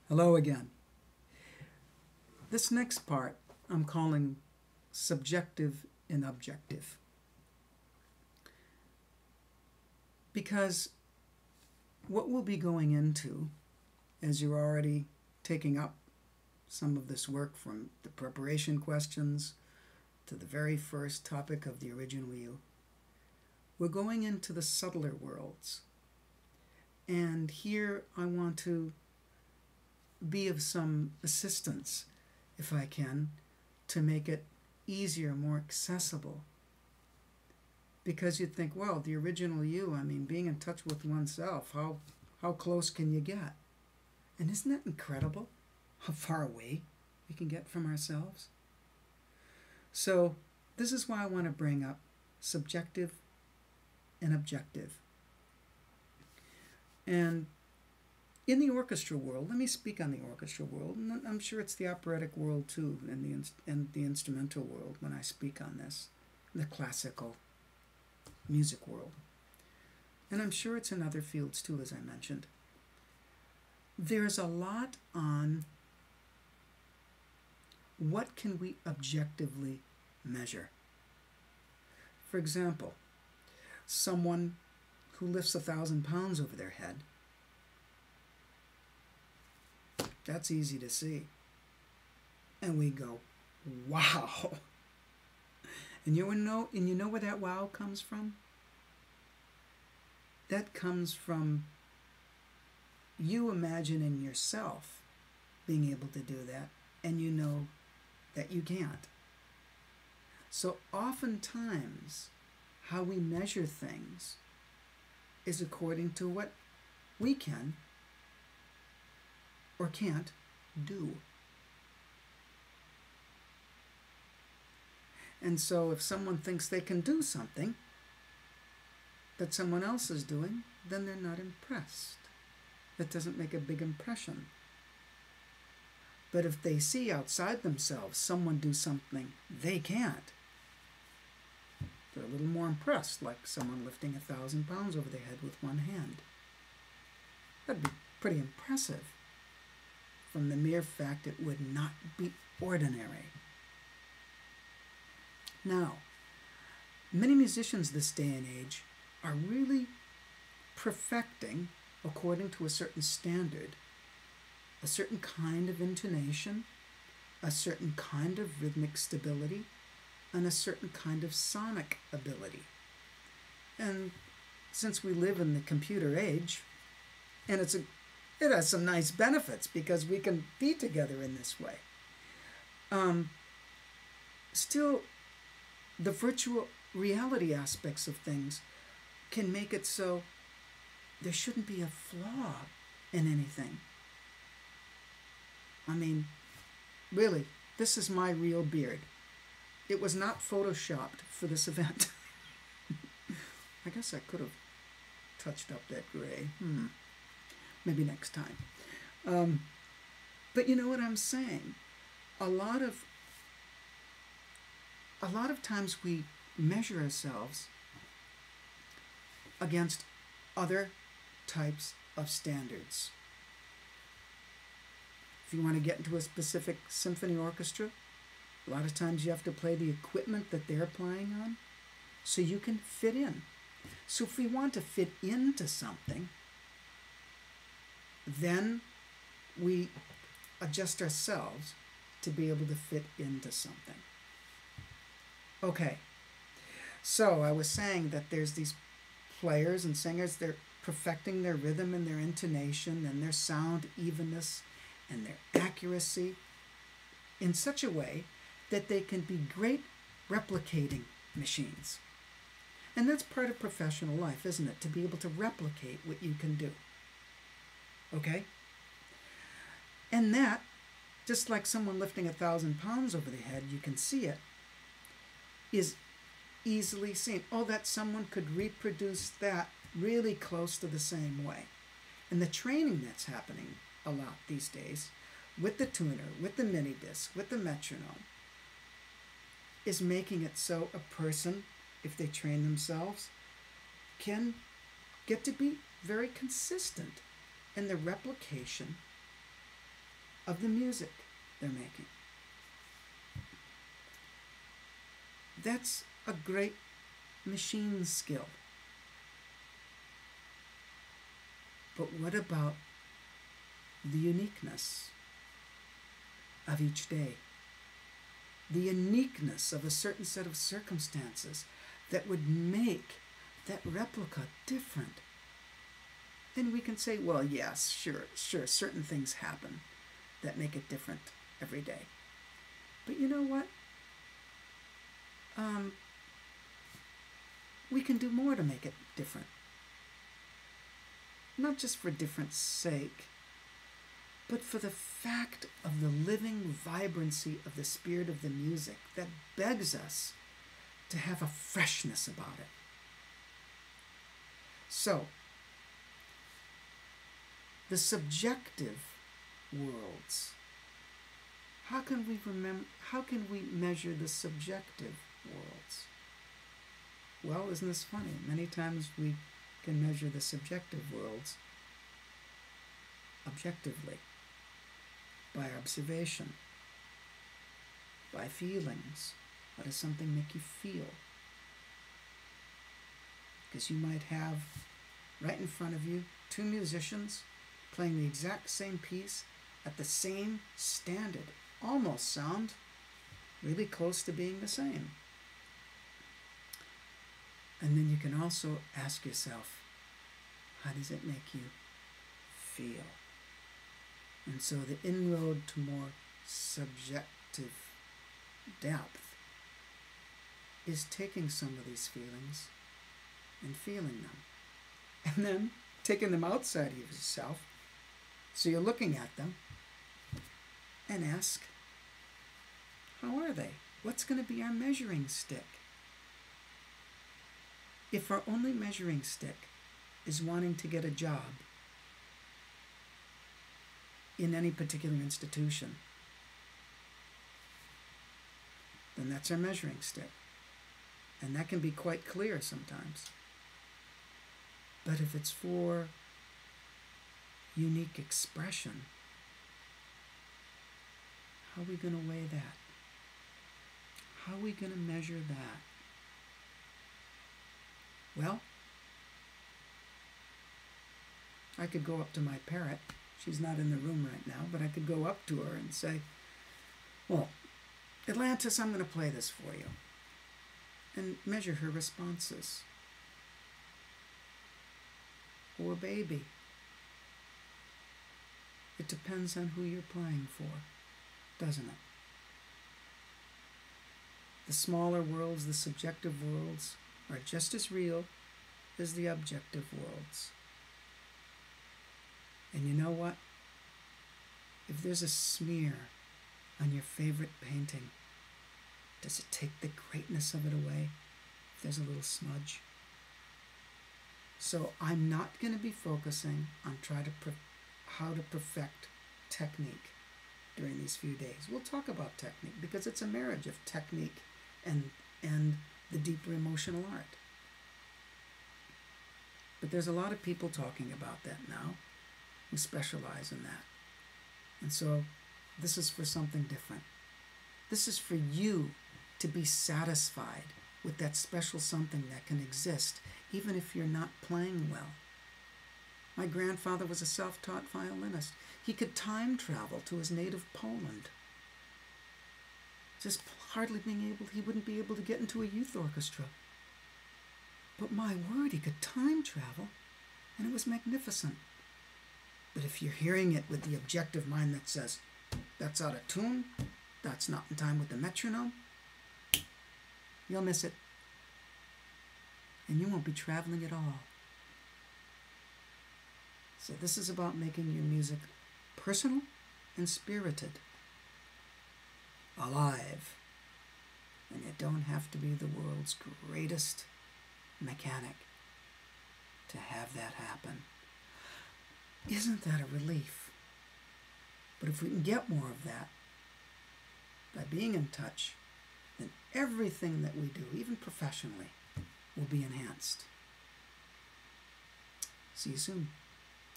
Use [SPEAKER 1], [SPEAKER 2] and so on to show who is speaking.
[SPEAKER 1] Hello again. This next part I'm calling subjective and objective because what we'll be going into, as you're already taking up some of this work from the preparation questions to the very first topic of the original you, we're going into the subtler worlds. And here I want to be of some assistance, if I can, to make it easier, more accessible. Because you'd think, well, the original you, I mean, being in touch with oneself, how close can you get? And isn't that incredible, how far away we can get from ourselves? So this is why I want to bring up subjective and objective. And in the orchestra world, let me speak on the orchestra world, and I'm sure it's the operatic world too, and the instrumental world when I speak on this, the classical music world. And I'm sure it's in other fields too, as I mentioned. There's a lot on what can we objectively measure. For example, someone who lifts 1,000 pounds over their head, that's easy to see. And we go, wow. And you know where that wow comes from? That comes from you imagining yourself being able to do that, and you know that you can't. So oftentimes, how we measure things is according to what we can or can't do. And so if someone thinks they can do something that someone else is doing, then they're not impressed. That doesn't make a big impression. But if they see outside themselves someone do something they can't, they're a little more impressed, like someone lifting 1,000 pounds over their head with one hand. That'd be pretty impressive, from the mere fact it would not be ordinary. Now, many musicians this day and age are really perfecting, according to a certain standard, a certain kind of intonation, a certain kind of rhythmic stability, and a certain kind of sonic ability. And since we live in the computer age, and it has some nice benefits because we can be together in this way. Still, the virtual reality aspects of things can make it so there shouldn't be a flaw in anything. I mean, really, this is my real beard. It was not photoshopped for this event. I guess I could have touched up that gray. Maybe next time. But you know what I'm saying? A lot of times we measure ourselves against other types of standards. If you want to get into a specific symphony orchestra, a lot of times you have to play the equipment that they're playing on so you can fit in. So if we want to fit into something, then we adjust ourselves to be able to fit into something. Okay, so I was saying that there's these players and singers, they're perfecting their rhythm and their intonation and their sound evenness and their accuracy in such a way that they can be great replicating machines. And that's part of professional life, isn't it? To be able to replicate what you can do. Okay? And that, just like someone lifting 1,000 pounds over the head, you can see it, is easily seen. Oh, that someone could reproduce that really close to the same way. And the training that's happening a lot these days with the tuner, with the mini disc, with the metronome, is making it so a person, if they train themselves, can get to be very consistent in the replication of the music they're making. That's a great machine skill. But what about the uniqueness of each day? The uniqueness of a certain set of circumstances that would make that replica different. Then we can say, well, yes, sure, certain things happen that make it different every day. But you know what? We can do more to make it different. Not just for difference sake, but for the fact of the living vibrancy of the spirit of the music that begs us to have a freshness about it. So, the subjective worlds. How can we measure the subjective worlds? Well, isn't this funny? Many times we can measure the subjective worlds objectively, by observation, by feelings. How does something make you feel? Because you might have right in front of you two musicians playing the exact same piece at the same standard, almost sound really close to being the same. And then you can also ask yourself, how does it make you feel? And so the inroad to more subjective depth is taking some of these feelings and feeling them. And then taking them outside of yourself, so you're looking at them, and ask, how are they? What's going to be our measuring stick? If our only measuring stick is wanting to get a job in any particular institution, then that's our measuring stick. And that can be quite clear sometimes. But if it's for unique expression, how are we going to weigh that? How are we going to measure that? Well, I could go up to my parrot. She's not in the room right now, but I could go up to her and say, well, Atlantis, I'm going to play this for you, and measure her responses. Or baby. It depends on who you're playing for, doesn't it? The smaller worlds, the subjective worlds, are just as real as the objective worlds. And you know what? If there's a smear on your favorite painting, does it take the greatness of it away if there's a little smudge? So I'm not going to be focusing on how to perfect technique during these few days. We'll talk about technique because it's a marriage of technique and the deeper emotional art. But there's a lot of people talking about that now who specialize in that. And so this is for something different. This is for you to be satisfied with that special something that can exist even if you're not playing well. My grandfather was a self-taught violinist. He could time travel to his native Poland. Just hardly he wouldn't be able to get into a youth orchestra. But my word, he could time travel, and it was magnificent. But if you're hearing it with the objective mind that says, that's out of tune, that's not in time with the metronome, you'll miss it. And you won't be traveling at all. So this is about making your music personal and spirited, alive. And you don't have to be the world's greatest mechanic to have that happen. Isn't that a relief? But if we can get more of that by being in touch, then everything that we do, even professionally, will be enhanced. See you soon.